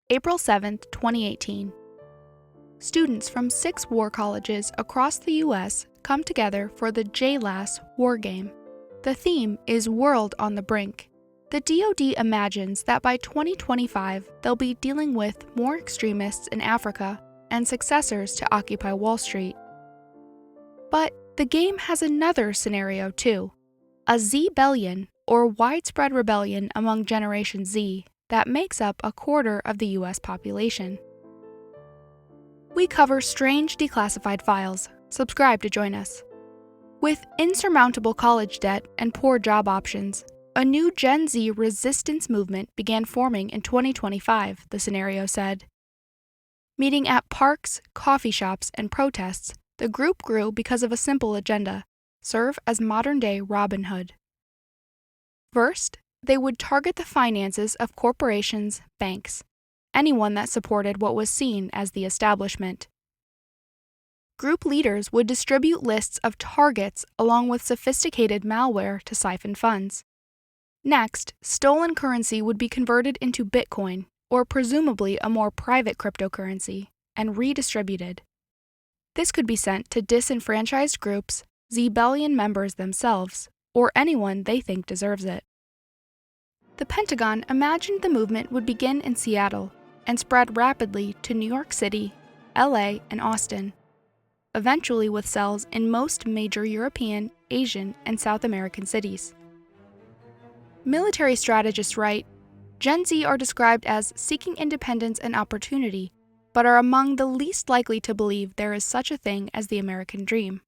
April 7, 2018. Students from 6 war colleges across the U.S. come together for the JLASS war game. The theme is World on the Brink. The DoD imagines that by 2025, they'll be dealing with more extremists in Africa and successors to Occupy Wall Street. But the game has another scenario too, a Zbellion, or widespread rebellion among Generation Z, that makes up a quarter of the U.S. population. We cover strange declassified files. Subscribe to join us. With insurmountable college debt and poor job options, a new Gen Z resistance movement began forming in 2025, the scenario said. Meeting at parks, coffee shops, and protests, the group grew because of a simple agenda: serve as modern-day Robin Hood. First, they would target the finances of corporations, banks, anyone that supported what was seen as the establishment. Group leaders would distribute lists of targets along with sophisticated malware to siphon funds. Next, stolen currency would be converted into Bitcoin, or presumably a more private cryptocurrency, and redistributed. This could be sent to disenfranchised groups, Zbellion members themselves, or anyone they think deserves it. The Pentagon imagined the movement would begin in Seattle and spread rapidly to New York City, LA, and Austin, eventually with cells in most major European, Asian, and South American cities. Military strategists write, Gen Z are described as seeking independence and opportunity, but are among the least likely to believe there is such a thing as the American dream.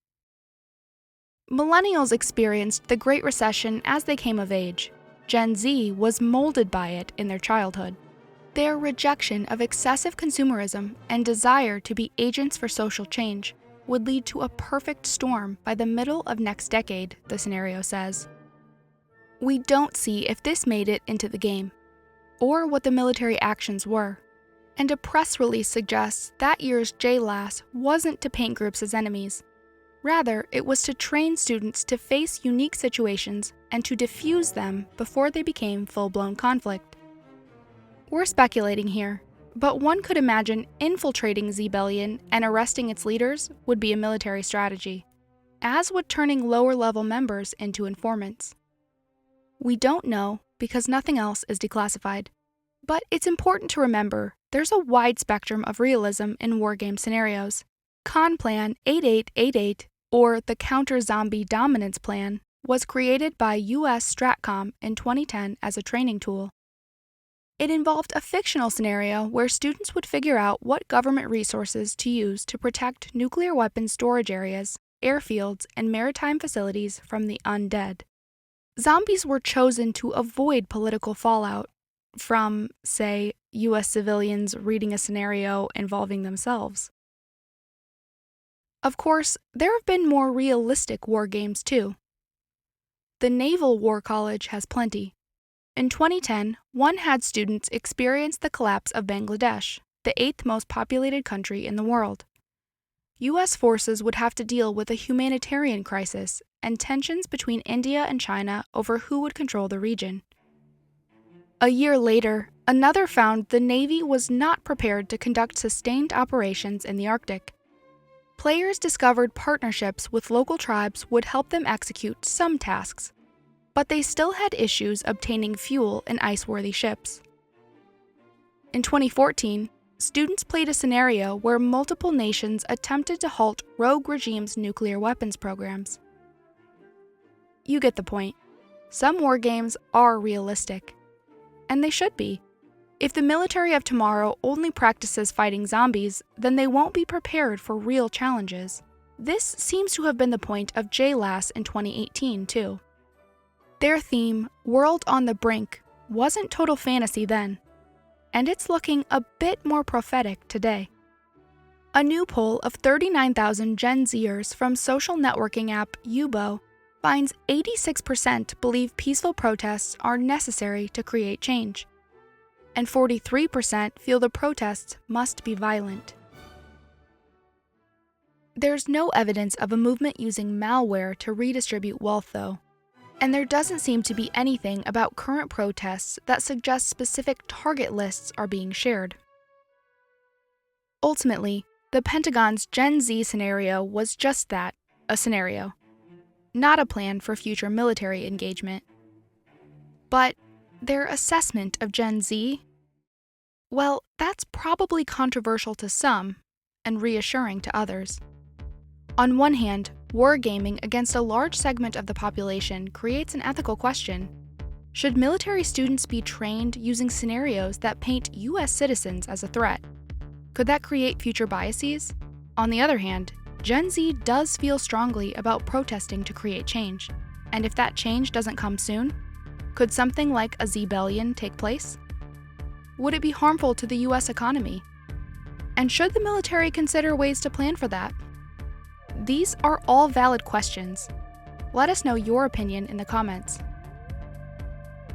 Millennials experienced the Great Recession as they came of age. Gen Z was molded by it in their childhood. Their rejection of excessive consumerism and desire to be agents for social change would lead to a perfect storm by the middle of next decade, the scenario says. We don't see if this made it into the game, or what the military actions were, and a press release suggests that year's JLASS wasn't to paint groups as enemies. Rather, it was to train students to face unique situations and to diffuse them before they became full-blown conflict. We're speculating here, but one could imagine infiltrating Zbellion and arresting its leaders would be a military strategy, as would turning lower-level members into informants. We don't know because nothing else is declassified, but it's important to remember there's a wide spectrum of realism in wargame scenarios. Con Plan 8888, or the Counter-Zombie Dominance Plan, was created by U.S. Stratcom in 2010 as a training tool. It involved a fictional scenario where students would figure out what government resources to use to protect nuclear weapons storage areas, airfields, and maritime facilities from the undead. Zombies were chosen to avoid political fallout from, say, U.S. civilians reading a scenario involving themselves. Of course, there have been more realistic war games too. The Naval War College has plenty. In 2010, one had students experience the collapse of Bangladesh, the 8th most populated country in the world. U.S. forces would have to deal with a humanitarian crisis and tensions between India and China over who would control the region. A year later, another found the Navy was not prepared to conduct sustained operations in the Arctic. Players discovered partnerships with local tribes would help them execute some tasks, but they still had issues obtaining fuel in ice-worthy ships. In 2014, students played a scenario where multiple nations attempted to halt rogue regimes' nuclear weapons programs. You get the point. Some war games are realistic, and they should be. If the military of tomorrow only practices fighting zombies, then they won't be prepared for real challenges. This seems to have been the point of JLASS in 2018, too. Their theme, World on the Brink, wasn't total fantasy then, and it's looking a bit more prophetic today. A new poll of 39,000 Gen Zers from social networking app Yubo finds 86% believe peaceful protests are necessary to create change, and 43% feel the protests must be violent. There's no evidence of a movement using malware to redistribute wealth, though, and there doesn't seem to be anything about current protests that suggests specific target lists are being shared. Ultimately, the Pentagon's Gen Z scenario was just that, a scenario, not a plan for future military engagement. But their assessment of Gen Z? Well, that's probably controversial to some and reassuring to others. On one hand, wargaming against a large segment of the population creates an ethical question. Should military students be trained using scenarios that paint U.S. citizens as a threat? Could that create future biases? On the other hand, Gen Z does feel strongly about protesting to create change. And if that change doesn't come soon, could something like a Zbellion take place? Would it be harmful to the U.S. economy? And should the military consider ways to plan for that? These are all valid questions. Let us know your opinion in the comments.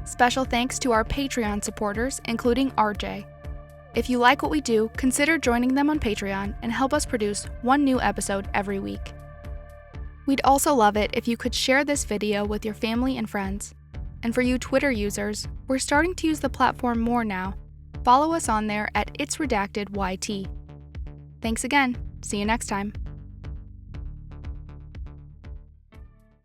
Special thanks to our Patreon supporters, including RJ. If you like what we do, consider joining them on Patreon and help us produce one new episode every week. We'd also love it if you could share this video with your family and friends. And for you Twitter users, we're starting to use the platform more now. Follow us on there at itsredactedyt. Thanks again. See you next time.